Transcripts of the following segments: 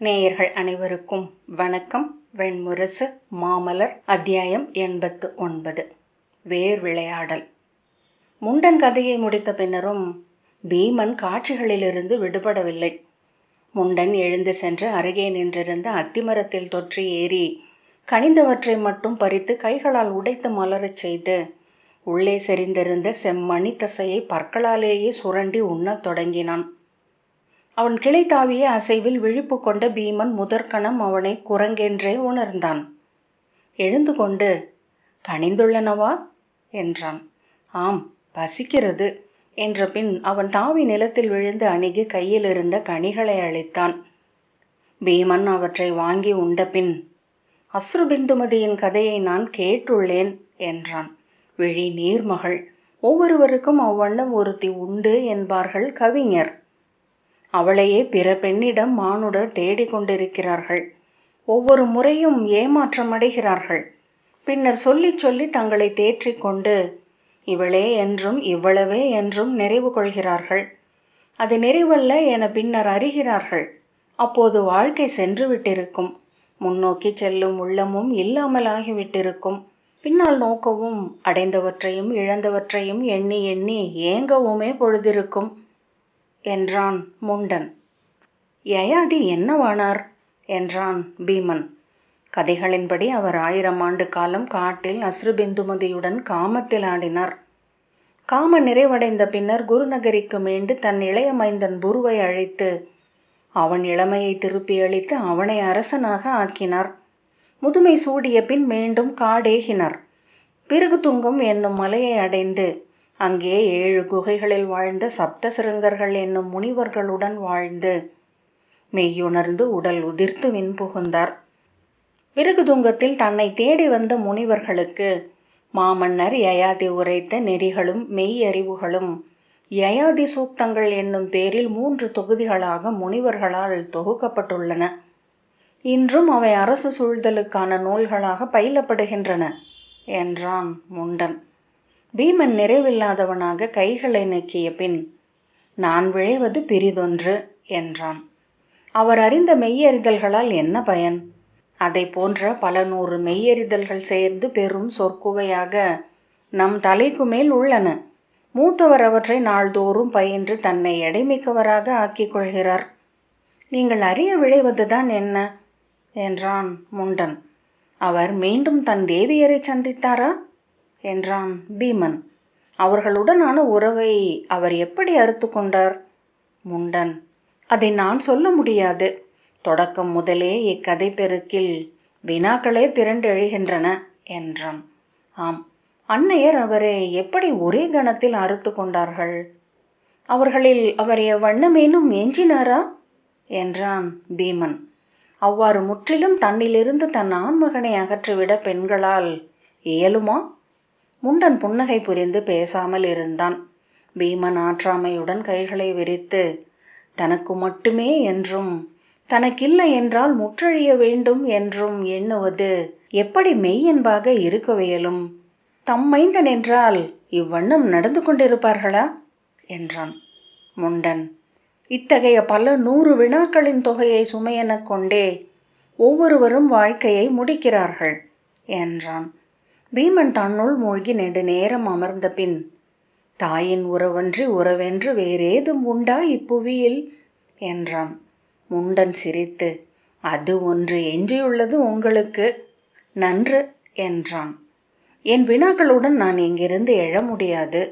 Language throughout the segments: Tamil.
நேயர்கள் அனைவருக்கும் வணக்கம். வெண்முரசு மாமலர் அத்தியாயம் 89 வேர் விளையாடல். முண்டன் கதையை முடித்த பின்னரும் பீமன் காட்சிகளிலிருந்து விடுபடவில்லை. முண்டன் எழுந்து சென்று அருகே நின்றிருந்த அத்திமரத்தில் தொற்றி ஏறி கனிந்தவற்றை மட்டும் பறித்து கைகளால் உடைத்து மலரச் செய்து உள்ளே செறிந்திருந்த செம்மணி தசையை பற்களாலேயே சுரண்டி உண்ணத் தொடங்கினான். அவன் கிளை தாவிய அசைவில் விழிப்பு கொண்ட பீமன் முதற்கணம் அவனை குரங்கென்றே உணர்ந்தான். எழுந்து கொண்டு, கனிந்துள்ளனவா என்றான். ஆம், பசிக்கிறது என்ற பின் அவன் தாவி நிலத்தில் விழுந்து அணுகி கையில் இருந்த கனிகளை அளித்தான். பீமன் அவற்றை வாங்கி உண்ட பின், அஸ்ருபிந்துமதியின் கதையை நான் கேட்டுள்ளேன் என்றான். விழி நீர்மகள். ஒவ்வொருவருக்கும் அவ்வண்ணம் ஒருத்தி உண்டு என்பார்கள் கவிஞர். அவளையே பிற பெண்ணிடம் மானுடர் தேடிக்கொண்டிருக்கிறார்கள். ஒவ்வொரு முறையும் ஏமாற்றமடைகிறார்கள். பின்னர் சொல்லி சொல்லி தங்களை தேற்றிக்கொண்டு இவளே என்றும் இவ்வளவே என்றும் நிறைவு கொள்கிறார்கள். அது நிறைவல்ல என பின்னர் அறிகிறார்கள். அப்போது வாழ்க்கை சென்று விட்டிருக்கும். முன்னோக்கி செல்லும் உள்ளமும் இல்லாமல் ஆகிவிட்டிருக்கும். பின்னால் நோக்கவும் அடைந்தவற்றையும் இழந்தவற்றையும் எண்ணி எண்ணி ஏங்கவுமே பொழுதிருக்கும் என்றான் முண்டன். யயாதி என்னவானார் என்றான் பீமன். கதைகளின்படி அவர் 1000 ஆண்டு காலம் காட்டில் அஸ்ருபிந்துமதியுடன் காமத்தில் ஆடினார். காம நிறைவடைந்த பின்னர் குருநகரிக்கு மீண்டு தன் இளைய மைந்தன் புருவை அழைத்து அவன் இளமையை திருப்பி அளித்து அவனை அரசனாக ஆக்கினார். முதுமை சூடிய பின் மீண்டும் காடேகினார். பிருகுதுங்கம் என்னும் மலையை அடைந்து அங்கே 7 குகைகளில் வாழ்ந்த சப்தசிருங்கர்கள் என்னும் முனிவர்களுடன் வாழ்ந்து மெய்யுணர்ந்து உடல் உதிர்த்து விண்புகுந்தார். பிருகுதுங்கத்தில் தன்னை தேடி வந்த முனிவர்களுக்கு மாமன்னர் யயாதி உரைத்த நெறிகளும் மெய்யறிவுகளும் யயாதி சூக்தங்கள் என்னும் பேரில் 3 தொகுதிகளாக முனிவர்களால் தொகுக்கப்பட்டுள்ளன. இன்றும் அவை அரசு சூழ்தலுக்கான நூல்களாக பயிலப்படுகின்றன என்றான் முண்டன். பீமன் நிறைவில்லாதவனாக கைகளை நக்கிய பின், நான் விழைவது பிரிதொன்று என்றான். அவர் அறிந்த மெய்யறிதல்களால் என்ன பயன்? அதை போன்ற பல 100 மெய்யறிதல்கள் சேர்ந்து பெரும் சொற்குவையாக நம் தலைக்கு மேல் உள்ளன. மூத்தவர் அவற்றை நாள்தோறும் பயின்று தன்னை எடைமிக்கவராக ஆக்கிக் கொள்கிறார். நீங்கள் அறிய விழைவதுதான் என்ன என்றான் முண்டன். அவர் மீண்டும் தன் தேவியரை சந்தித்தாரா என்றான் பீமன். அவர்களுடனான உறவை அவர் எப்படி அறுத்து கொண்டார்? முண்டன். அதை நான் சொல்ல முடியாது. தொடக்கம் முதலே இக்கதை பெருக்கில் வினாக்களே திரண்டு எழுகின்றன என்றான். ஆம், அன்னையர் அவரை எப்படி ஒரே கணத்தில் அறுத்து கொண்டார்கள்? அவர்களில் அவர் எவ்வண்ணமேனும் எஞ்சினாரா என்றான் பீமன். அவ்வாறு முற்றிலும் தன்னிலிருந்து தன் ஆண்மகனை அகற்றிவிட பெண்களால் இயலுமா? முண்டன் புன்னகை புரிந்து பேசாமல் இருந்தான். பீமன் ஆற்றாமையுடன் கைகளை விரித்து, தனக்கு மட்டுமே என்றும் தனக்கில்லை என்றால் முற்றழிய வேண்டும் என்றும் எண்ணுவது எப்படி மெய்யென்பாக இருக்கவியலும்? தம்மைந்தன் என்றால் இவ்வண்ணம் நடந்து கொண்டிருப்பார்களா என்றான். முண்டன். இத்தகைய பல 100 வினாக்களின் தொகையை சுமையெனக் கொண்டே ஒவ்வொருவரும் வாழ்க்கையை முடிக்கிறார்கள் என்றான். பீமன் தன்னுள் மூழ்கி நெடுநேரம் அமர்ந்த பின், தாயின் உறவன்றி உறவென்று வேறேதும் உண்டா இப்புவியில் என்றான். முண்டன் சிரித்து, அது ஒன்று எஞ்சியுள்ளது உங்களுக்கு. நன்று என்றான். என் வினாக்களுடன் நான் இங்கிருந்து எழ முடியாது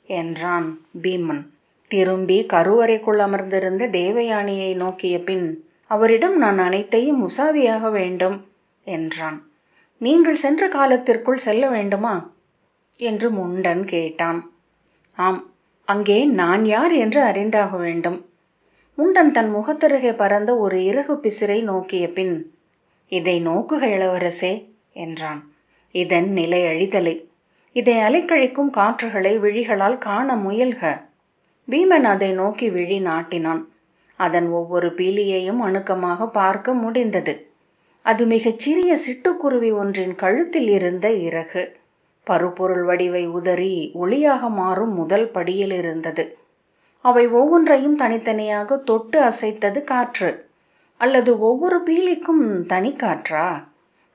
என்றான் பீமன். திரும்பி கருவறைக்குள் அமர்ந்திருந்த தேவயானியை நோக்கிய பின், அவரிடம் நான் அனைத்தையும் உசாவியாக வேண்டும் என்றான். நீங்கள் சென்ற காலத்திற்குள் செல்ல வேண்டுமா என்று முண்டன் கேட்டான். ஆம், அங்கே நான் யார் என்று அறிந்தாக வேண்டும். முண்டன் தன் முகத்தருகே பறந்த ஒரு இறகு பிசிரை நோக்கிய பின், இதை நோக்குக இளவரசே என்றான். இதன் நிலை அழிதலை, இதை அலைக்கழிக்கும் காற்றுகளை விழிகளால் காண முயல்க. பீமன் அதை நோக்கி விழி நாட்டினான். அதன் ஒவ்வொரு பீலியையும் அணுக்கமாக பார்க்க முடிந்தது. அது மிகச் சிறிய சிட்டுக்குருவி ஒன்றின் கழுத்தில் இருந்த இறகு. பருப்பொருள் வடிவை உதறி ஒளியாக மாறும் முதல் படியில் இருந்தது. அவை ஒவ்வொன்றையும் தனித்தனியாக தொட்டு அசைத்தது காற்று. அல்லது ஒவ்வொரு பீலிக்கும் தனி காற்றா?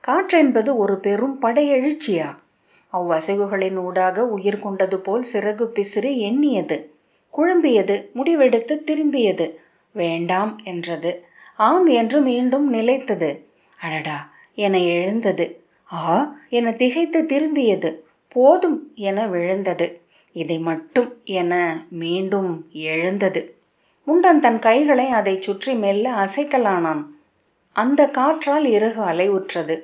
காற்றென்பது ஒரு பெரும் படையெழுச்சியா? அவ்வசைவுகளின் ஊடாக உயிர் கொண்டது போல் சிறகு பிசிறி எண்ணியது, குழம்பியது, முடிவெடுத்து திரும்பியது, வேண்டாம் என்றது, ஆம் என்று மீண்டும் நிலைத்தது. அடடா என எழுந்தது, ஆ என திகைத்து திரும்பியது, போதும் என விழுந்தது, இதை மட்டும் என மீண்டும் எழுந்தது. முண்டன் தன் கைகளை அதை சுற்றி மெல்ல அசைக்கலானான். அந்த காற்றால் இறகு அலைவுற்றது.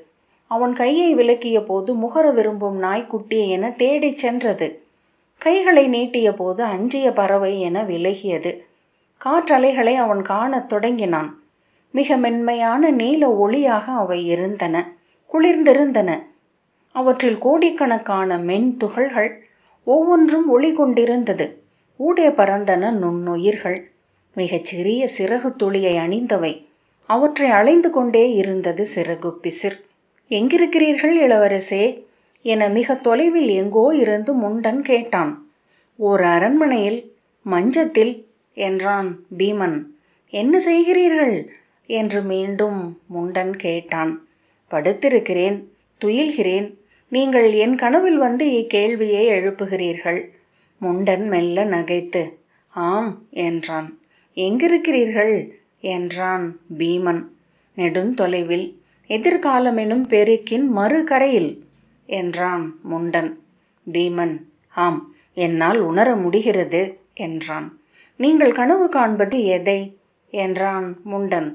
அவன் கையை விலக்கிய போது முகர விரும்பும் நாய்க்குட்டி என தேடிச் சென்றது. கைகளை நீட்டிய போது அஞ்சிய பறவை என விலகியது. காற்றலைகளை அவன் காணத் தொடங்கினான். மிக மென்மையான நீல ஒளியாக அவை இருந்தன, குளிர்ந்திருந்தன. அவற்றில் கோடிக்கணக்கான மென் துகள்கள், ஒவ்வொன்றும் ஒளி கொண்டிருந்தது. ஊடே பறந்தன நுண்ணுயிர்கள், மிகச் சிறிய சிறகு துளியை அணிந்தவை. அவற்றை அலைந்து கொண்டே இருந்தது சிறகு பிசிர். எங்கிருக்கிறீர்கள் இளவரசே என மிக தொலைவில் எங்கோ இருந்து முண்டன் கேட்டான். ஓர் அரண்மனையில், மஞ்சத்தில் என்றான் பீமன். என்ன செய்கிறீர்கள் என்று மீண்டும் முண்டன் கேட்டான். படுத்திருக்கிறேன், துயில்கிறேன். நீங்கள் என் கனவில் வந்து இக்கேள்வியை எழுப்புகிறீர்கள். முண்டன் மெல்ல நகைத்து ஆம் என்றான். எங்கிருக்கிறீர்கள் என்றான் பீமன். நெடுந்தொலைவில், எதிர்காலமெனும் பெருக்கின் மறுகரையில் என்றான் முண்டன். பீமன் ஆம், என்னால் உணர முடிகிறது என்றான். நீங்கள் கனவு காண்பது எதை என்றான் முண்டன்.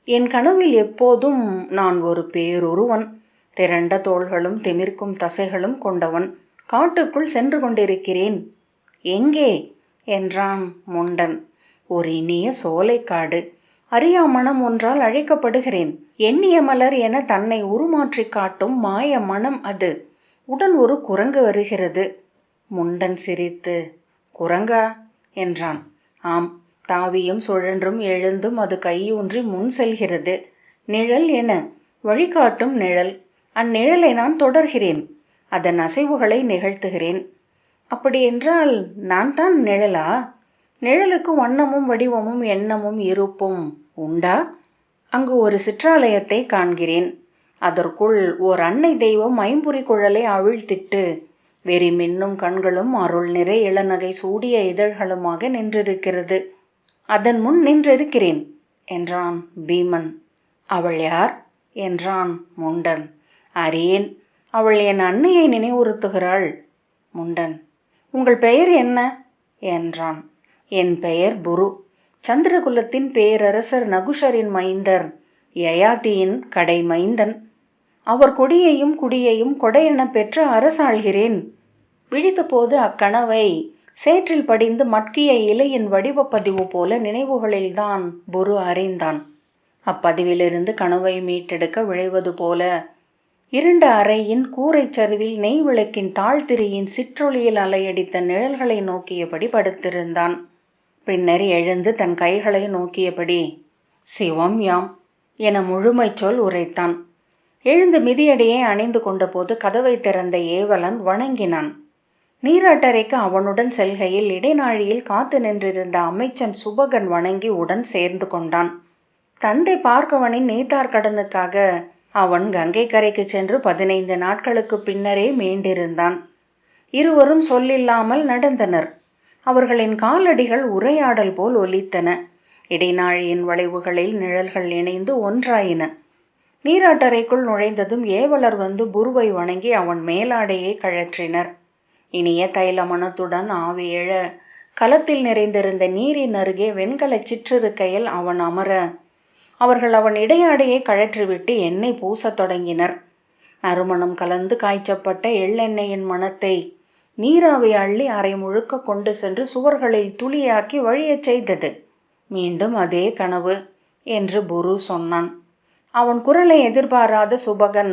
என் கனவில் எப்போதும் நான் ஒரு பேருருவன், திரண்ட தோள்களும் திமிர்க்கும் தசைகளும் கொண்டவன் காட்டுக்குள் சென்று கொண்டிருக்கிறேன். எங்கே என்றான் முண்டன். ஒரு இனிய சோலைக்காடு, அரியா மனம் ஒன்றால் அழைக்கப்படுகிறேன். எண்ணிய மலர் என தன்னை உருமாற்றி காட்டும் மாய மனம் அது. உடன் ஒரு குரங்கு வருகிறது. முண்டன் சிரித்து குரங்கா என்றான். ஆம், தாவியும் சுழன்றும் எழுந்தும் அது கையூன்றி முன் செல்கிறது. நிழல் என, வழிகாட்டும் நிழல். அந்நிழலை நான் தொடர்கிறேன், அதன் அசைவுகளை நிகழ்த்துகிறேன். அப்படியென்றால் நான் தான் நிழலா? நிழலுக்கு வண்ணமும் வடிவமும் எண்ணமும் இருப்பும் உண்டா? அங்கு ஒரு சிற்றாலயத்தை காண்கிறேன். அதற்குள் ஓர் அன்னை தெய்வம் ஐம்புரி குழலை அவிழ்த்திட்டு வெறி மின்னும் கண்களும் அருள் நிறை இளநகை சூடிய இதழ்களுமாக நின்றிருக்கிறது. அதன் முன் நின்றிருக்கிறேன் என்றான் பீமன். அவள் யார் என்றான் முண்டன். அறியேன், அவள் என் அன்னையை நினைவுறுத்துகிறாள். முண்டன். உங்கள் பெயர் என்ன என்றான். என் பெயர் புரு, சந்திரகுலத்தின் பேரரசர் நகுஷரின் மைந்தர், யயாதியின் கடை மைந்தன். அவர் கொடியையும் குடியையும் கொடையென பெற்று அரசாள்கிறேன். விழித்தபோது அக்கனவை சேற்றில் படிந்து மட்கிய இலையின் வடிவப்பதிவு போல நினைவுகளில்தான் புரு அறிந்தான். அப்பதிவிலிருந்து கனவை மீட்டெடுக்க விழைவது போல இருண்ட அறையின் கூரைச் சரிவில் நெய் விளக்கின் தாழ்த்திரியின் சிற்றொளியில் அலையடித்த நிழல்களை நோக்கியபடி படுத்திருந்தான். பின்னர் எழுந்து தன் கைகளை நோக்கியபடி சிவம் யாம் என முழுமை சொல் உரைத்தான். எழுந்து மிதியடியை அணிந்து கொண்டபோது கதவை திறந்த ஏவலன் வணங்கினான். நீராட்டறைக்கு அவனுடன் செல்கையில் இடைநாழியில் காத்து நின்றிருந்த அமைச்சன் சுபகன் வணங்கி உடன் சேர்ந்து கொண்டான். தந்தை பார்க்கவனின் நீத்தார்கடனுக்காக அவன் கங்கை கரைக்கு சென்று 15 நாட்களுக்கு பின்னரே மீண்டிருந்தான். இருவரும் சொல்லில்லாமல் நடந்தனர். அவர்களின் காலடிகள் உரையாடல் போல் ஒலித்தன. இடைநாழியின் வளைவுகளில் நிழல்கள் இணைந்து ஒன்றாயின. நீராட்டறைக்குள் நுழைந்ததும் ஏவலர் வந்து புருவை வணங்கி அவன் மேலாடையை கழற்றினர். இனிய தைல மனத்துடன் ஆவி எழ களத்தில் நிறைந்திருந்த நீரின் அருகே வெண்கலச் சிற்றிருக்கையில் அவன் அமர அவர்கள் அவன் இடையாடையை கழற்றிவிட்டு எண்ணெய் பூசத் தொடங்கினர். நறுமணம் கலந்து காய்ச்சப்பட்ட எள்ளெண்ணெயின் மணத்தை நீராவி அள்ளி அரை முழுக்க கொண்டு சென்று சுவர்களில் துளியாக்கி வழியச் செய்தது. மீண்டும் அதே கனவு என்று புரு சொன்னான். அவன் குரலை எதிர்பாராத சுபகன்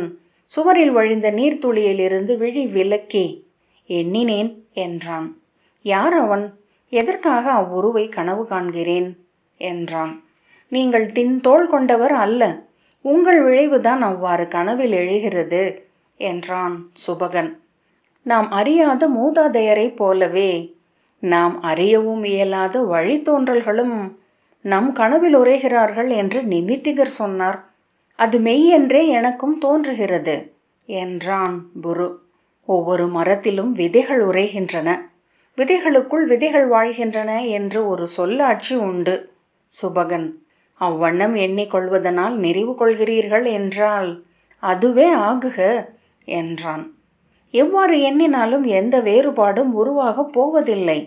சுவரில் வழிந்த நீர்த்துளியிலிருந்து விழி விலக்கி எண்ணினேன் என்றான். யார் அவன்? எதற்காக அவ்வுருவை கனவு காண்கிறேன் என்றான். நீங்கள் தோள் கொண்டவர் அல்ல, உங்கள் விழைவுதான் அவ்வாறு கனவில் எழுகிறது என்றான் சுபகன். நாம் அறியாத மூதாதையரைப் போலவே நாம் அறியவும் இயலாத வழித்தோன்றல்களும் நம் கனவில் உரைகிறார்கள் என்று நிமித்திகர் சொன்னார். அது மெய் என்றே எனக்கும் தோன்றுகிறது என்றான் புரு. ஒவ்வொரு மரத்திலும் விதைகள் உரைகின்றன, விதைகளுக்குள் விதைகள் வாழ்கின்றன என்று ஒரு சொல்லாட்சி உண்டு. சுபகன்: அவ்வண்ணம் எண்ணிக்கொள்வதனால் நிறைவு கொள்கிறீர்கள் என்றால் அதுவே ஆகுக என்றான். எவ்வாறு எண்ணினாலும் எந்த வேறுபாடும் உருவாகப் போவதில்லை.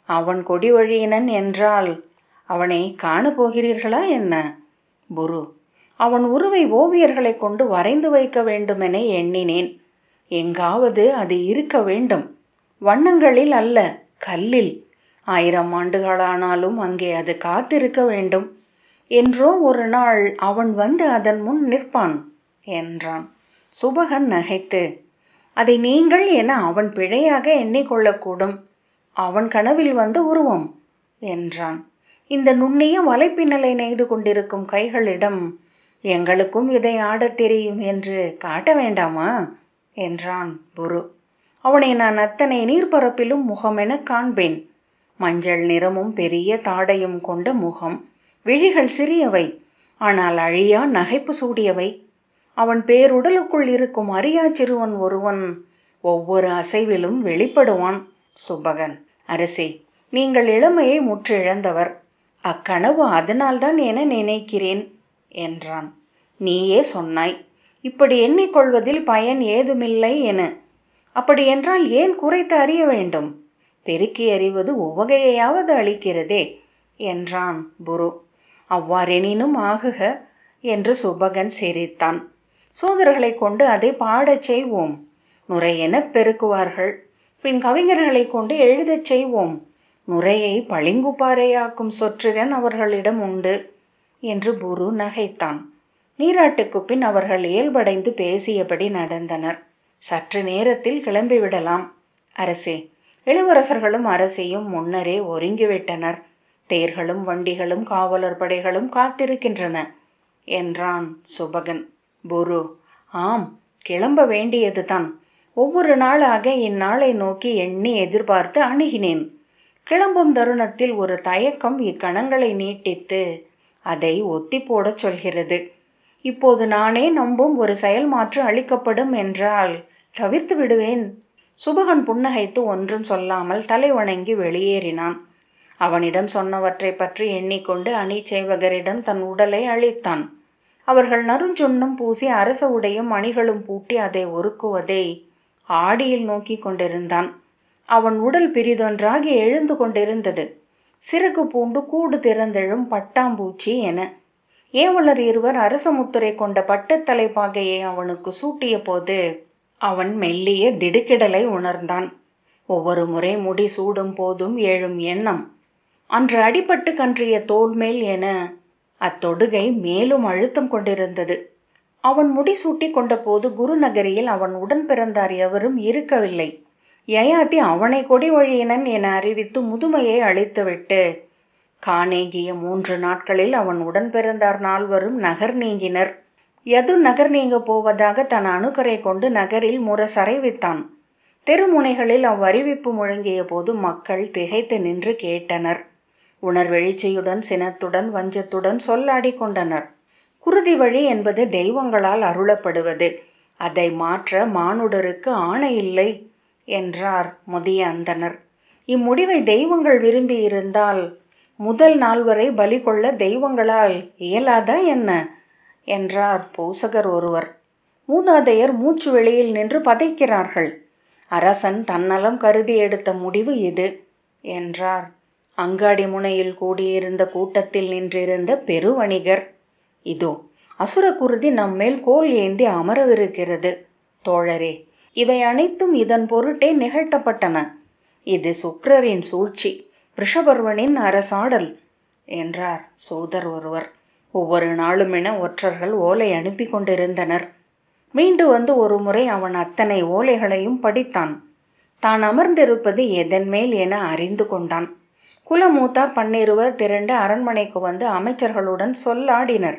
அவன் கொடி வழியினன் என்றால் அவனை காணப்போகிறீர்களா என்ன? புரு: அவன் உருவை ஓவியர்களை கொண்டு வரைந்து வைக்க வேண்டுமென எண்ணினேன். எங்காவது அது இருக்க வேண்டும், வண்ணங்களில் அல்ல, கல்லில். 1000 ஆண்டுகளானாலும் அங்கே அது காத்திருக்க வேண்டும். என்றோ ஒரு நாள் அவன் வந்து அதன் முன் நிற்பான் என்றான். சுபகன் நகைத்து, அதை நீங்கள் என அவன் பிழையாக எண்ணிக்கொள்ளக்கூடும். அவன் கனவில் வந்த உருவம் என்றான். இந்த நுண்ணிய வலைப்பின்னலை நெய்து கொண்டிருக்கும் கைகளிடம் எங்களுக்கும் இதை ஆடத் தெரியும் என்று காட்ட வேண்டாமா என்றான் புரு. அவனை நான் அத்தனை நீர்ப்பரப்பிலும் முகமென காண்பேன். மஞ்சள் நிறமும் பெரிய தாடையும் கொண்ட முகம், விழிகள் சிறியவை, ஆனால் அழியா நகைப்பு சூடியவை. அவன் பேருடலுக்குள் இருக்கும் அறியா சிறுவன் ஒருவன் ஒவ்வொரு அசைவிலும் வெளிப்படுவான். சுபகன்: அரசே, நீங்கள் இளமையை முற்றிழந்தவர். அக்கனவு அதனால்தான் என நினைக்கிறேன் என்றான். நீயே சொன்னாய், இப்படி எண்ணிக்கொள்வதில் பயன் ஏதுமில்லை என. அப்படியென்றால் ஏன் குறைத்து அறிய வேண்டும்? பெருக்கி அறிவது உவகையாவது அளிக்கிறதே என்றான் புரு. அவ்வாறெனினும் ஆகுக என்று சுபகன் சிரித்தான். சோதர்களை கொண்டு அதை பாடச் செய்வோம். நுரையெனப் பெருக்குவார்கள். பின் கவிஞர்களை கொண்டு எழுதச் செய்வோம். நுரையை பளிங்குப்பாறையாக்கும் சொற்றிறன் அவர்களிடம் உண்டு என்று புரு நகைத்தான். நீராட்டுக்கு பின் அவர்கள் இயல்படைந்து பேசியபடி நடந்தனர். சற்று நேரத்தில் கிளம்பிவிடலாம். அரசே, இளவரசர்களும் அரசியும் முன்னரே ஒருங்கிவிட்டனர். தேர்களும் வண்டிகளும் காவலர் படைகளும் காத்திருக்கின்றன என்றான் சுபகன். புரு: ஆம், கிளம்ப வேண்டியதுதான். ஒவ்வொரு நாளாக இந்நாளை நோக்கி எண்ணி எதிர்பார்த்து அணுகினேன். கிளம்பும் தருணத்தில் ஒரு தயக்கம் இக்கணங்களை நீட்டித்து அதை ஒத்தி போடச் சொல்கிறது. இப்போது நானே நம்பும் ஒரு செயல் மாற்று அளிக்கப்படும் என்றால் தவிர்த்து விடுவேன். சுபகன் புன்னகைத்து ஒன்றும் சொல்லாமல் தலை வணங்கி வெளியேறினான். அவனிடம் சொன்னவற்றை பற்றி எண்ணிக்கொண்டு அணிச்சேவகரிடம் தன் உடலை அளித்தான். அவர்கள் நறுஞ்சுண்ணம் பூசி அரச உடையும் அணிகளும் பூட்டி அதை ஒருக்குவதை ஆடியில் நோக்கி கொண்டிருந்தான். அவன் உடல் பிரிதொன்றாகி எழுந்து கொண்டிருந்தது. சிறகு பூண்டு கூடு திறந்தெழும் பட்டாம்பூச்சி என. ஏவலர் இருவர் அரச முத்துரை கொண்ட பட்டத்தலைப்பாகையை அவனுக்கு சூட்டிய போது அவன் மெல்லிய திடுக்கிடலை உணர்ந்தான். ஒவ்வொரு முறை முடி சூடும் போதும் எழும் எண்ணம், அன்று அடிபட்டு கன்றிய தோல்மேல் என அத்தொடுகை மேலும் அழுத்தம் கொண்டிருந்தது. அவன் முடி சூட்டி கொண்ட போது குருநகரியில் அவன் உடன் பிறந்தார் எவரும் இருக்கவில்லை. யயாதி அவனை கொடி வழியினன் என அறிவித்து முதுமையை அழித்துவிட்டு காணேகிய 3 நாட்களில் அவன் உடன் பிறந்தார் 4 நகர் நீங்கினர். யது நகர் நீங்க போவதாக தன் அணுக்கரை கொண்டு நகரில் முரசறைவித்தான். தெருமுனைகளில் அவ்வறிவிப்பு முழங்கிய போது மக்கள் திகைத்து நின்று கேட்டனர். உணர்வெழுச்சியுடன் சினத்துடன் வஞ்சத்துடன் சொல்லாடி கொண்டனர். குருதி வழி என்பது தெய்வங்களால் அருளப்படுவது. அதை மாற்ற மானுடருக்கு ஆணையில்லை என்றார் முதிய அந்தனர். இம்முடிவை தெய்வங்கள் விரும்பி இருந்தால் முதல் நாள் வரை பலி கொள்ள தெய்வங்களால் இயலாதா என்ன என்றார் பூசகர் ஒருவர். மூதாதையர் மூச்சு வெளியில் நின்று பதைக்கிறார்கள். அரசன் தன்னலம் கருதி எடுத்த முடிவு இது என்றார் அங்காடி முனையில் கூடியிருந்த கூட்டத்தில் நின்றிருந்த பெருவணிகர். இதோ அசுர குருதி நம்மேல் கோல் ஏந்தி அமரவிருக்கிறது. தோழரே, இவை அனைத்தும் இதன் பொருட்டே நிகழ்த்தப்பட்டன. இது சுக்கிரரின் சூழ்ச்சி, ரிஷபர்வனின் அரசாடல் என்றார் சூதர் ஒருவர். ஒவ்வொரு நாளுமென ஒற்றர்கள் ஓலை அனுப்பி கொண்டிருந்தனர். மீண்டு வந்து ஒரு முறை அவன் அத்தனை ஓலைகளையும் படித்தான். தான் அமர்ந்திருப்பது எதன் மேல் என அறிந்து கொண்டான். குலமூத்தார் 12 திரண்டு அரண்மனைக்கு வந்து அமைச்சர்களுடன் சொல்லாடினர்.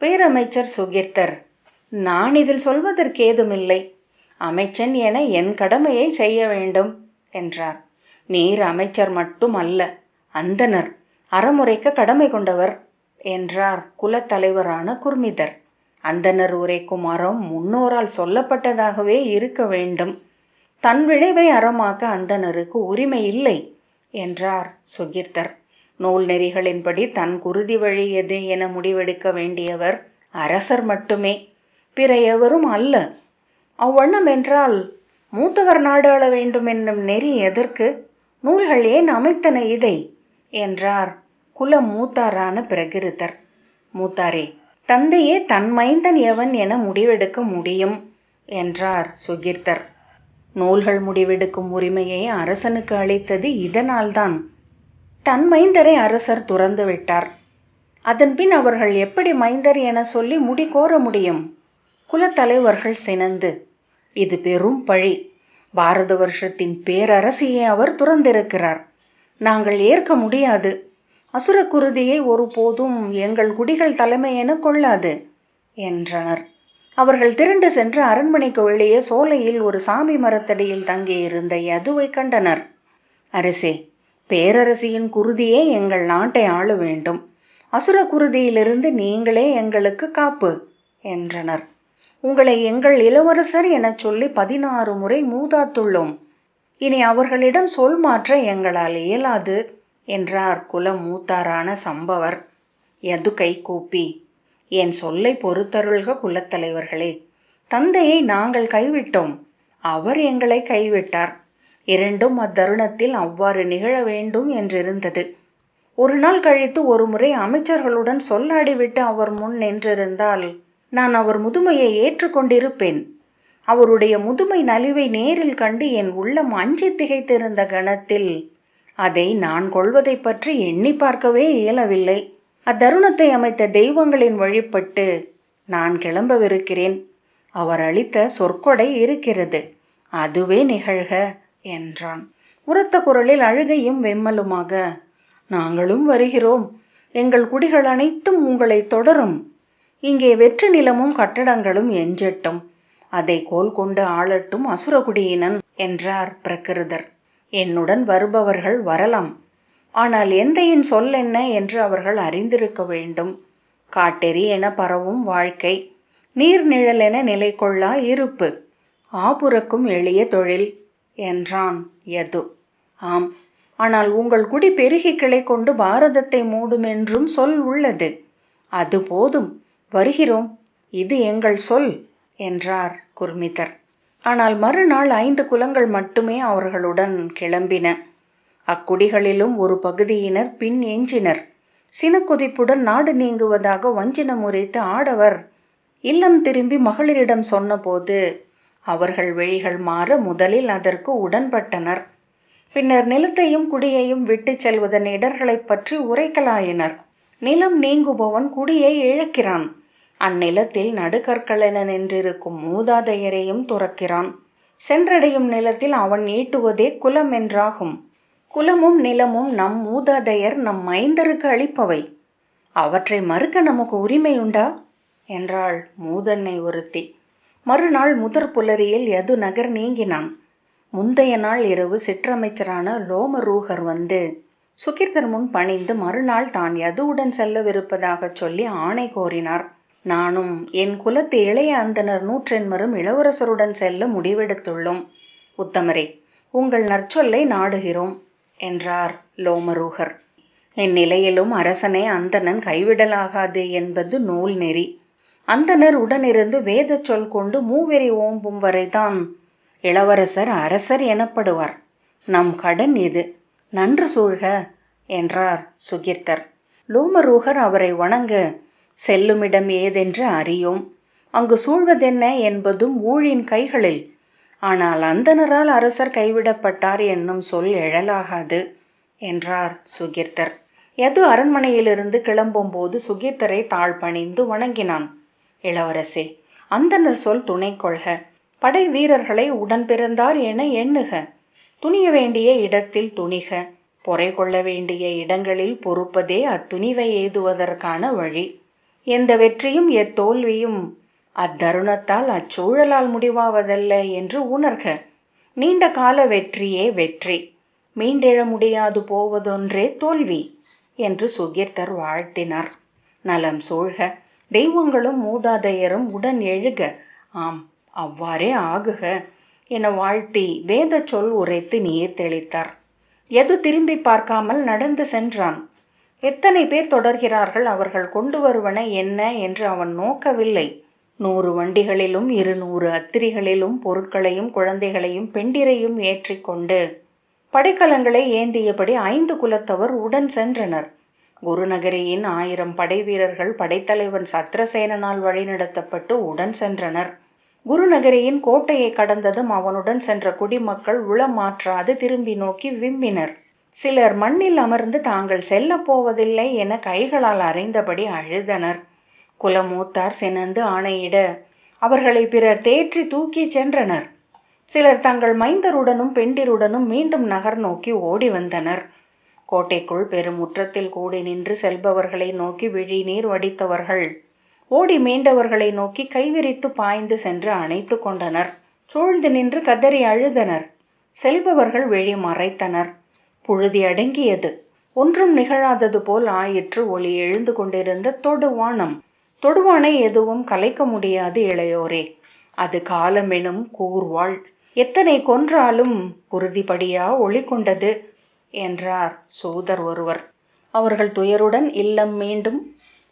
பேரமைச்சர் சுகிர்தர், நான் இதில் சொல்வதற்கேதுமில்லை. அமைச்சன் என என் கடமையை செய்ய வேண்டும் என்றார். நீர் அமைச்சர் மட்டும் அல்ல, அந்தனர். அறமுறைக்க கடமை கொண்டவர் என்றார் குலத்தலைவரான குர்மிதர். அந்தணர் உரைக்கும் அறம் முன்னோரால் சொல்லப்பட்டதாகவே இருக்க வேண்டும். தன் விளைவை அறமாக்க அந்தணருக்கு உரிமை இல்லை என்றார் சுகிர்தர். நூல் நெறிகளின்படி தன் குருதி வழி எது என முடிவெடுக்க வேண்டியவர் அரசர் மட்டுமே, பிற எவரும் அல்ல. அவ்வண்ணம் என்றால் மூத்தவர் நாடு ஆள வேண்டும் என்னும் நெறி எதற்கு? நூல்கள் ஏன் அமைத்தன இதை என்றார் குல மூத்தாரான பிரகிருதர். மூத்தாரே, தந்தையே தன் மைந்தன் எவன் என முடிவெடுக்க முடியும் என்றார் சுகிர்தர். நூல்கள் முடிவெடுக்கும் உரிமையை அரசனுக்கு அளித்தது இதனால்தான். தன் மைந்தரை அரசர் துறந்து விட்டார். அதன்பின் அவர்கள் எப்படி மைந்தர் என சொல்லி முடி கோர முடியும்? குலத்தலைவர்கள் சினந்து, இது பெரும் பழி. பாரத வருஷத்தின் பேரரசியை அவர் துறந்திருக்கிறார். நாங்கள் ஏற்க முடியாது. அசுர குருதியை ஒருபோதும் எங்கள் குடிகள் தலைமை என கொள்ளாது என்றனர். அவர்கள் திரண்டு சென்று அரண்மனைக்கு வெளியே சோலையில் ஒரு சாமி மரத்தடியில் தங்கியிருந்த யதுவை கண்டனர். அரசே, பேரரசியின் குருதியே எங்கள் நாட்டை ஆள வேண்டும். அசுர குருதியிலிருந்து நீங்களே எங்களுக்கு காப்பு என்றனர். உங்களை எங்கள் இளவரசர் எனச் சொல்லி 16 முறை மூதாத்துள்ளோம். இனி அவர்களிடம் சொல் மாற்ற எங்களால் இயலாது என்றார் குல மூத்தாரான சம்பவர். யது கை கூப்பி, என் சொல்லை பொறுத்தருள்க குலத்தலைவர்களே. தந்தையை நாங்கள் கைவிட்டோம், அவர் எங்களை கைவிட்டார். இரண்டும் அத்தருணத்தில் அவ்வாறு நிகழ வேண்டும் என்றிருந்தது. ஒரு நாள் கழித்து ஒரு முறை அமைச்சர்களுடன் சொல்லாடிவிட்டு அவர் முன் நின்றிருந்தால் நான் அவர் முதுமையை ஏற்றுக்கொண்டிருப்பேன். அவருடைய முதுமை நலிவை நேரில் கண்டு என் உள்ளம் அஞ்சி திகைத்திருந்த கணத்தில் அதை நான் கொள்வதை பற்றி எண்ணி பார்க்கவே இயலவில்லை. அத்தருணத்தை அமைத்த தெய்வங்களின் வழிபட்டு நான் கிளம்பவிருக்கிறேன். அவர் அளித்த சொற்கொடை இருக்கிறது, அதுவே நிகழ்க என்றான். உரத்த குரலில் அழுகையும் வெம்மலுமாக, நாங்களும் வருகிறோம். எங்கள் குடிகள் அனைத்தும் உங்களை தொடரும். இங்கே வெற்று நிலமும் கட்டடங்களும் எஞ்சட்டும். அதை கோல் கொண்டு ஆளட்டும் அசுரகுடியினன் என்றார் பிரகிருதர். என்னுடன் வருபவர்கள் வரலாம். ஆனால் எந்தையின் சொல் என்ன என்று அவர்கள் அறிந்திருக்க வேண்டும். காட்டெறி என பரவும் வாழ்க்கை, நீர்நிழல் என நிலை கொள்ளா இருப்பு, ஆபுறக்கும் எளிய தொழில் என்றான் யது. ஆம், ஆனால் உங்கள் குடி பெருகி கிளை கொண்டு பாரதத்தை மூடும் என்றும் சொல் உள்ளது. அது போதும், வருகிறோம், இது எங்கள் சொல் என்றார் குர்மிதர். ஆனால் மறுநாள் 5 குலங்கள் மட்டுமே அவர்களுடன் கிளம்பின. அக்குடிகளிலும் ஒரு பகுதியினர் பின் எஞ்சினர். சினக்கொதிப்புடன் நாடு நீங்குவதாக வஞ்சினம் உரைத்து ஆடவர் இல்லம் திரும்பி மகளிரிடம் சொன்னபோது அவர்கள் வழிகள் மாற முதலில் அதற்கு உடன்பட்டனர். பின்னர் நிலத்தையும் குடியையும் விட்டு செல்வதன் இடர்களைப் பற்றி உரைக்கலாயினர். நிலம் நீங்குபவன் குடியை இழக்கிறான். அந்நிலத்தில் நடுக்கற்களென நின்றிருக்கும் மூதாதையரையும் துறக்கிறான். சென்றடையும் நிலத்தில் அவன் ஈட்டுவதே குலம் என்றாகும். குலமும் நிலமும் நம் மூதாதையர் நம் மைந்தருக்கு அளிப்பவை. அவற்றை மறுக்க நமக்கு உரிமையுண்டா என்றாள் மூதன்னை ஒருத்தி. மறுநாள் முதற் புலரியில் யது நகர் நீங்கினான். முந்தைய நாள் இரவு சிற்றமைச்சரான லோமரூகர் வந்து சுகிர்தர் முன் பணிந்து மறுநாள் தான் யதுவுடன் செல்லவிருப்பதாகச் சொல்லி ஆணை கோரினார். நானும் என் குலத்து இளைய அந்தனர் 180 இளவரசருடன் செல்ல முடிவெடுத்துள்ளோம். உத்தமரே, உங்கள் நற்சொல்லை நாடுகிறோம் என்றார் லோமரூகர். இந்நிலையிலும் அரசனை அந்தணன் கைவிடலாகாது என்பது நூல் நெறி. அந்தணர் உடனிருந்து வேத சொல் கொண்டு மூவெறி ஓம்பும் வரைதான் இளவரசர் அரசர் எனப்படுவார். நம் கடன் இது, நன்று சூழ்க என்றார் சுகிர்தர். லோமரூகர் அவரை வணங்க, செல்லுமிடம் ஏதென்று அறியோம், அங்கு சூழ்வதென்ன என்பதும் ஊழின் கைகளில். ஆனால் அந்தணரால் அரசர் கைவிடப்பட்டார் என்னும் சொல் எழலாகாது என்றார் சுகிர்தர். யது அரண்மனையிலிருந்து கிளம்பும் போது சுகிர்தரை தாழ்பணிந்து வணங்கினான். இளவரசே, அந்தணர் சொல் துணை கொள்க. படை வீரர்களை உடன் பிறந்தார் என எண்ணுக. துணிய வேண்டிய இடத்தில் துணிக. பொறை கொள்ள வேண்டிய இடங்களில் பொறுப்பதே அத்துணிவை எய்துவதற்கான வழி. எந்த வெற்றியும் எத்தோல்வியும் அத்தருணத்தால் அச்சூழலால் முடிவாவதல்ல என்று உணர்க. நீண்ட கால வெற்றியே வெற்றி. மீண்டெழ முடியாது போவதொன்றே தோல்வி. என்று சுகீர்த்தர் வாழ்த்தினார். நலம் சூழ்க, தெய்வங்களும் மூதாதையரும் உடன் எழுக, ஆம் அவ்வாறே ஆகுக என வாழ்த்தி வேத சொல் உரைத்து நீர் தெளித்தார். எது திரும்பி பார்க்காமல் நடந்து சென்றான். எத்தனை பேர் தொடர்கிறார்கள், அவர்கள் கொண்டு வருவன என்ன என்று அவன் நோக்கவில்லை. 100 வண்டிகளிலும் 200 அத்திரிகளிலும் பொருட்களையும் குழந்தைகளையும் பெண்டிரையும் ஏற்றிக்கொண்டு படைக்கலங்களை ஏந்தியபடி 5 குலத்தவர் உடன் சென்றனர். குருநகரியின் 1000 படை வீரர்கள் படைத்தலைவன் சத்ரசேனனால் வழிநடத்தப்பட்டு உடன் சென்றனர். குருநகரியின் கோட்டையை கடந்ததும் அவனுடன் சென்ற குடிமக்கள் உளமாற்றாது திரும்பி நோக்கி விம்மினர். சிலர் மண்ணில் அமர்ந்து தாங்கள் செல்லப் போவதில்லை என கைகளால் அறைந்தபடி அழுதனர். குலமூத்தார் சினந்து ஆணையிட அவர்களை பிறர் தேற்றி தூக்கி சென்றனர். சிலர் தங்கள் மைந்தருடனும் பெண்டிருடனும் மீண்டும் நகர் நோக்கி ஓடி வந்தனர். கோட்டைக்குள் பெரும் முற்றத்தில் கூடி நின்று செல்பவர்களை நோக்கி விழிநீர் வடித்தவர்கள் ஓடி மீண்டவர்களை நோக்கி கைவிரித்து பாய்ந்து சென்று அணைத்து கொண்டனர். சூழ்ந்து நின்று கதறி அழுதனர். செல்பவர்கள் விழி மறைத்தனர். புழுதி அடங்கியது. ஒன்றும் நிகழாதது போல் ஆயிற்று ஒளி எழுந்து கொண்டிருந்த தொடுவானம். தொடுவானை எதுவும் கலைக்க முடியாது இளையோரே, அது காலமெனும் கூர்வாள். எத்தனை கொன்றாலும் உறுதிப்படியா ஒளி கொண்டது என்றார் சூதர் ஒருவர். அவர்கள் துயருடன் இல்லம் மீண்டும்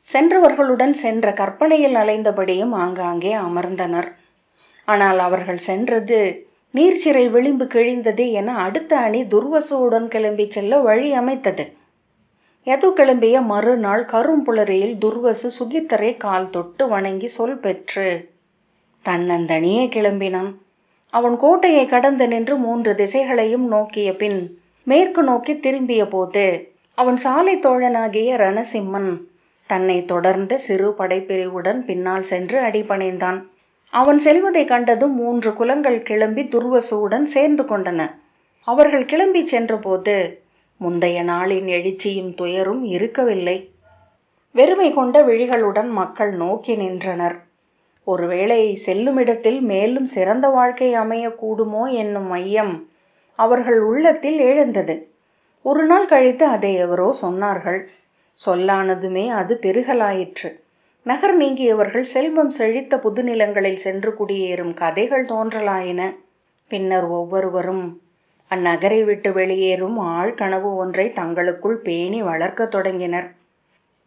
சென்றவர்களுடன் சென்ற கற்பனையில் அலைந்தபடியும் ஆங்காங்கே அமர்ந்தனர். ஆனால் அவர்கள் சென்றது நீர்ச்சிறை விளிம்பு கிழிந்தது என அடுத்த அணி துர்வசுவுடன் கிளம்பி செல்ல வழி அமைத்தது. யது கிளம்பிய மறுநாள் கரும்புலரியில் துர்வசு சுகீர்த்தரை கால் தொட்டு வணங்கி சொல் பெற்று தன்னந்தனியே கிளம்பினான். அவன் கோட்டையை கடந்து நின்று 3 திசைகளையும் நோக்கிய பின் மேற்கு நோக்கி திரும்பிய போது அவன் சாலை தோழனாகிய ரணசிம்மன் தன்னை தொடர்ந்த சிறு படைப்பிரிவுடன் பின்னால் சென்று அடிபணிந்தான். அவன் செல்வதை கண்டதும் 3 குலங்கள் கிளம்பி துர்வசுவுடன் சேர்ந்து கொண்டன. அவர்கள் கிளம்பி சென்றபோது முந்தைய நாளின் எழுச்சியும் துயரும் இருக்கவில்லை. வெறுமை கொண்ட விழிகளுடன் மக்கள் நோக்கி நின்றனர். ஒருவேளை செல்லுமிடத்தில் மேலும் சிறந்த வாழ்க்கை அமையக்கூடுமோ என்னும் ஐயம் அவர்கள் உள்ளத்தில் எழுந்தது. ஒரு நாள் கழித்து அதை எவரோ சொன்னார்கள். சொல்லானதுமே அது பெருகலாயிற்று. நகர் நீங்கியவர்கள் செல்வம் செழித்த புதுநிலங்களில் சென்று குடியேறும் கதைகள் தோன்றலாயின. பின்னர் ஒவ்வொருவரும் அந்நகரை விட்டு வெளியேறும் ஆழ்கனவு ஒன்றை தங்களுக்குள் பேணி வளர்க்க தொடங்கினர்.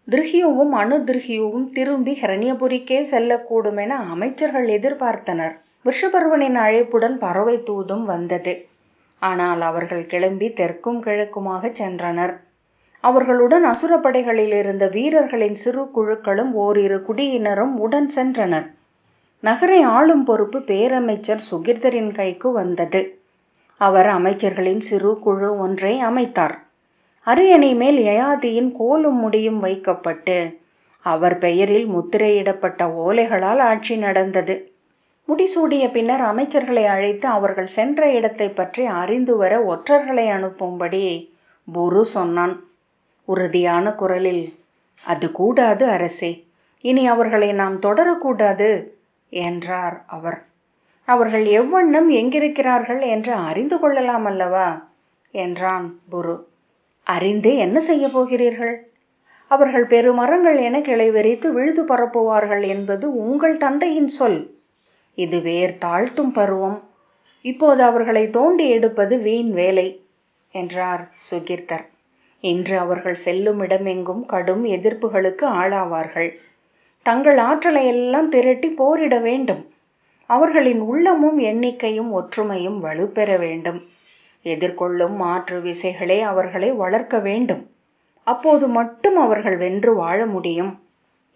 திருஹியுவும் அனுதிருஹியுவும் திரும்பி ஹிரண்யபுரிக்கே செல்லக்கூடும் என அமைச்சர்கள் எதிர்பார்த்தனர். விஷபர்வனின் அழைப்புடன் பறவை தூதும் வந்தது. ஆனால் அவர்கள் கிளம்பி தெற்கும் கிழக்குமாக சென்றனர். அவர்களுடன் அசுரப்படைகளில் இருந்த வீரர்களின் சிறு குழுக்களும் ஓரிரு குடியினரும் உடன் சென்றனர். நகரை ஆளும் பொறுப்பு பேரமைச்சர் சுகீர்த்தரின் கைக்கு வந்தது. அவர் அமைச்சர்களின் சிறு குழு ஒன்றை அமைத்தார். அரியணை மேல் யயாதியின் கோலும் முடியும் வைக்கப்பட்டு அவர் பெயரில் முத்திரையிடப்பட்ட ஓலைகளால் ஆட்சி நடந்தது. முடிசூடிய பின்னர் அமைச்சர்களை அழைத்து அவர்கள் சென்ற இடத்தை பற்றி அறிந்து வர ஒற்றர்களை அனுப்பும்படி புரு சொன்னான். உறுதியான குரலில், அது கூடாது அரசே, இனி அவர்களை நாம் தொடரக்கூடாது என்றார் அவர். அவர்கள் எவ்வண்ணம் எங்கிருக்கிறார்கள் என்று அறிந்து கொள்ளலாம் அல்லவா என்றான் புரு. அறிந்தே என்ன செய்ய போகிறீர்கள்? அவர்கள் பெருமரங்கள் என கிளை வெறித்து விழுது பரப்புவார்கள் என்பது உங்கள் தந்தையின் சொல். இது வேர் தாழ்த்தும் பருவம். இப்போது அவர்களை தோண்டி எடுப்பது வீண் வேலை என்றார் சுகீர்த்தர். இன்று அவர்கள் செல்லும் இடமெங்கும் கடும் எதிர்ப்புகளுக்கு ஆளாவார்கள். தங்கள் ஆற்றலை எல்லாம் திரட்டி போரிட வேண்டும். அவர்களின் உள்ளமும் எண்ணிக்கையும் ஒற்றுமையும் வலுப்பெற வேண்டும். எதிர்கொள்ளும் மாற்று விசைகளே அவர்களை வளர்க்க வேண்டும். அப்போது மட்டும் அவர்கள் வென்று வாழ முடியும்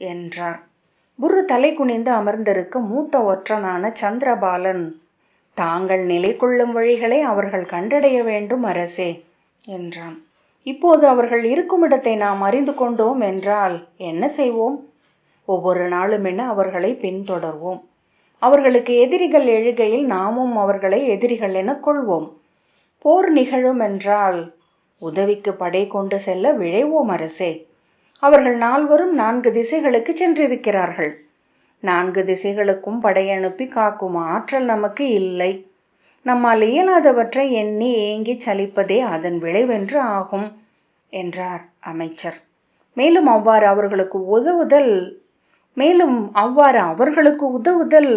என்றார். புரு தலை குனிந்து அமர்ந்திருக்க மூத்த ஒற்றனான சந்திரபாலன், தாங்கள் நிலை கொள்ளும் வழிகளை அவர்கள் கண்டடைய வேண்டும் அரசே என்றான். இப்போது அவர்கள் இருக்கும் இடத்தை நாம் அறிந்து கொண்டோம் என்றால் என்ன செய்வோம்? ஒவ்வொரு நாளும் என அவர்களை பின்தொடர்வோம். அவர்களுக்கு எதிரிகள் எழுகையில் நாமும் அவர்களை எதிரிகள் என கொள்வோம். போர் நிகழும் என்றால் உதவிக்கு படை கொண்டு செல்ல விழைவோம் அரசே. அவர்கள் 4வரும் 4 திசைகளுக்கு சென்றிருக்கிறார்கள். 4 திசைகளுக்கும் படையனுப்பி காக்கும் ஆற்றல் நமக்கு இல்லை. நம்மால் இயலாதவற்றை எண்ணி ஏங்கி சலிப்பதே அதன் விளைவென்று ஆகும் என்றார் அமைச்சர். மேலும் அவ்வாறு அவர்களுக்கு உதவுதல்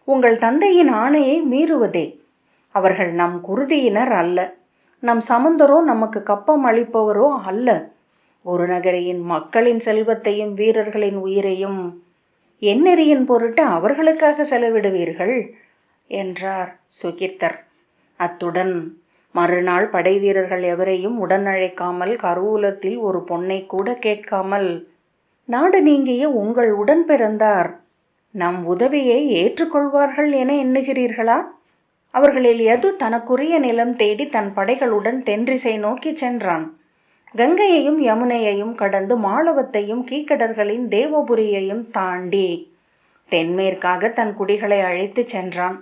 உங்கள் தந்தையின் ஆணையை மீறுவதே. அவர்கள் நம் குருதியினர் அல்ல, நம் சமந்தரோ நமக்கு கப்பம் அளிப்பவரோ அல்ல. குருநகரியின் மக்களின் செல்வத்தையும் வீரர்களின் உயிரையும் எந்நெறியின் பொருட்டு அவர்களுக்காக செலவிடுவீர்கள் என்றார் சுகிர்தர். அத்துடன் மறுநாள் படை வீரர்கள் எவரையும் உடன் அழைக்காமல், கருவூலத்தில் ஒரு பொன்னை கூட கேட்காமல், நாடு நீங்கிய உங்கள் உடன் பிறந்தார் நம் உதவியை ஏற்றுக்கொள்வார்கள் என எண்ணுகிறீர்களா? அவர்களில் எது தனக்குரிய நிலம் தேடி தன் படைகளுடன் தென்றிசை நோக்கி சென்றான். கங்கையையும் யமுனையையும் கடந்து மாளவத்தையும் கீக்கடர்களின் தேவபுரியையும் தாண்டி தென்மேற்காக தன் குடிகளை அழைத்து சென்றான்.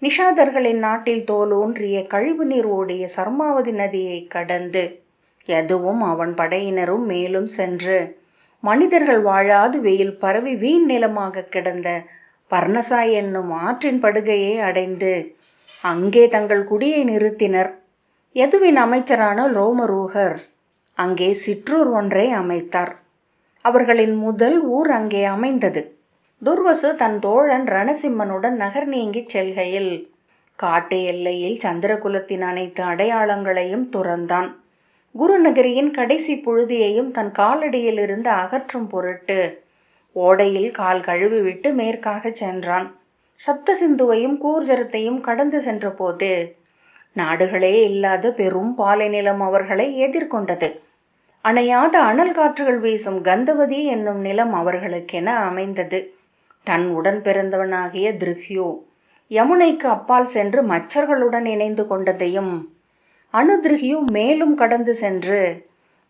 நிஷாதர்களின் நாட்டில் தோலூன்றிய கழிவு நீர் ஓடிய சர்மாவதி நதியை கடந்து எதுவும் அவன் படையினரும் மேலும் சென்று மனிதர்கள் வாழாது வெயில் பரவி வீண் நிலமாக கிடந்த பர்ணசா என்னும் ஆற்றின் படுகையை அடைந்து அங்கே தங்கள் குடியை நிறுத்தினர். யதுவின் அமைச்சரான ரோமரூகர் அங்கே சிற்றூர் ஒன்றை அமைத்தார். அவர்களின் முதல் ஊர் அங்கே அமைந்தது. துர்வசு தன் தோழன் ரணசிம்மனுடன் நகர் நீங்கிச் செல்கையில் காட்டு எல்லையில் சந்திரகுலத்தின் அனைத்து அடையாளங்களையும் துறந்தான். குருநகரியின் கடைசி புழுதியையும் தன் காலடியிலிருந்து அகற்றும் பொருட்டு ஓடையில் கால் கழுவி விட்டு மேற்காக சென்றான். சப்த சிந்துவையும் கூர்ஜரத்தையும் கடந்து சென்ற போது நாடுகளே இல்லாத பெரும் பாலை நிலம் அவர்களை எதிர்கொண்டது. அணையாத அனல் காற்றுகள் வீசும் கந்தவதி என்னும் நிலம் அவர்களுக்கென அமைந்தது. தன் உடன் பிறந்தவனாகிய திருஹ்யு யமுனைக்கு அப்பால் சென்று மச்சர்களுடன் இணைந்து கொண்டதையும், அனுதிருஹ்யு மேலும் கடந்து சென்று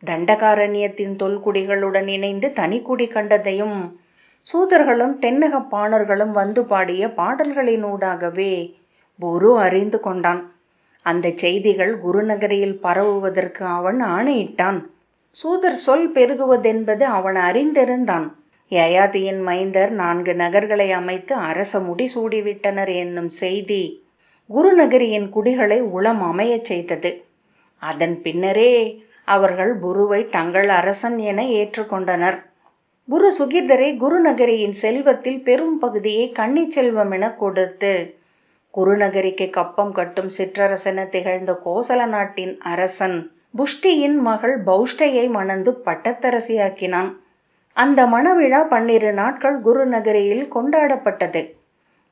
தண்டகாரண்யத்தின் தொல்குடிகளுடன் இணைந்து தனிக்குடி கண்டதையும் சூதர்களும் தென்னக பாணர்களும் வந்து பாடிய பாடல்களினூடாகவே புரு அறிந்து கொண்டான். அந்த செய்திகள் குருநகரியில் பரவுவதற்கு அவன் ஆணையிட்டான். சூதர் சொல் பெருகுவதென்பது அவன் அறிந்திருந்தான். யயாதியின் மைந்தர் 4 நகர்களை அமைத்து அரச முடி சூடிவிட்டனர் என்னும் செய்தி குருநகரியின் குடிகளை உளம் அமையச் செய்தது. அதன் பின்னரே அவர்கள் புருவை தங்கள் அரசன் என ஏற்றுக்கொண்டனர். புரு சுகிர்தரை குருநகரியின் செல்வத்தில் பெரும் பகுதியை கன்னிச் செல்வம் என கொடுத்து குருநகரிக்கு கப்பம் கட்டும் சிற்றரசென திகழ்ந்த கோசல நாட்டின் அரசன் புஷ்டியின் மகள் பௌஷ்டையை மணந்து பட்டத்தரசியாக்கினான். அந்த மணவிழா 12 நாட்கள் குருநகரியில் கொண்டாடப்பட்டது.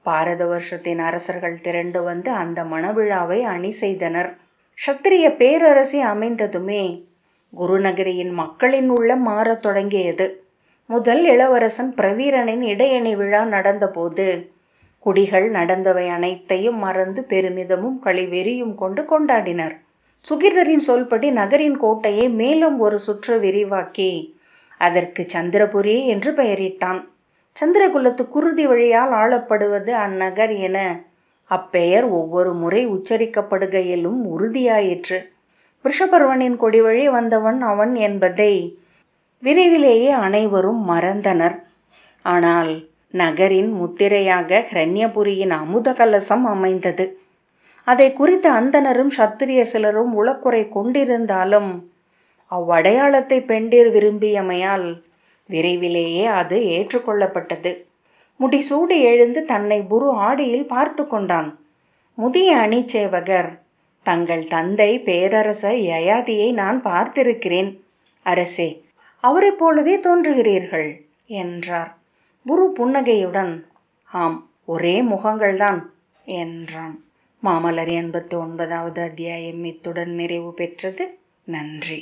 பாரத வருஷத்தின் அரசர்கள் திரண்டு வந்து அந்த மணவிழாவை அணி செய்தனர். க்ஷத்திரிய பேரரசி அமைந்ததுமே குருநகரியின் மக்களின் உள்ளம் மாறத் தொடங்கியது. முதல் இளவரசன் பிரவீரனின் இடையணி விழா நடந்தபோது குடிகள் நடந்தவை அனைத்தையும் மறந்து பெருமிதமும் களிவெறியும் கொண்டு கொண்டாடினர். சுகிர்தரின் சொல்படி நகரின் கோட்டையை மேலும் ஒரு சுற்று விரிவாக்கி அதற்கு சந்திரபுரி என்று பெயரிட்டான். சந்திரகுலத்து குருதி வழியால் ஆளப்படுவது அந்நகர் என அப்பெயர் ஒவ்வொரு முறை உச்சரிக்கப்படுகையிலும் உறுதியாயிற்று. ரிஷபர்வனின் கொடி வழி வந்தவன் அவன் என்பதை விரைவிலேயே அனைவரும் மறந்தனர். ஆனால் நகரின் முத்திரையாக ஹிரண்யபுரியின் அமுத கலசம் அமைந்தது. அதை குறித்த அந்தணரும் சத்திரியர் சிலரும் உளக்குறை கொண்டிருந்தாலும் அவ்வடையாளத்தை பெண்டிர் விரும்பியமையால் விரைவிலேயே அது ஏற்றுக்கொள்ளப்பட்டது. முடிசூடி எழுந்து தன்னை புரு ஆடியில் பார்த்து கொண்டான். முதிய அணிச்சேவகர், தங்கள் தந்தை பேரரசர் யயாதியை நான் பார்த்திருக்கிறேன் அரசே, அவரைப் போலவே தோன்றுகிறீர்கள் என்றார். புரு புன்னகையுடன், ஆம், ஒரே முகங்கள்தான் என்றான். மாமல்லர் 89வது அத்தியாயம் இத்துடன் நிறைவு பெற்றது. நன்றி.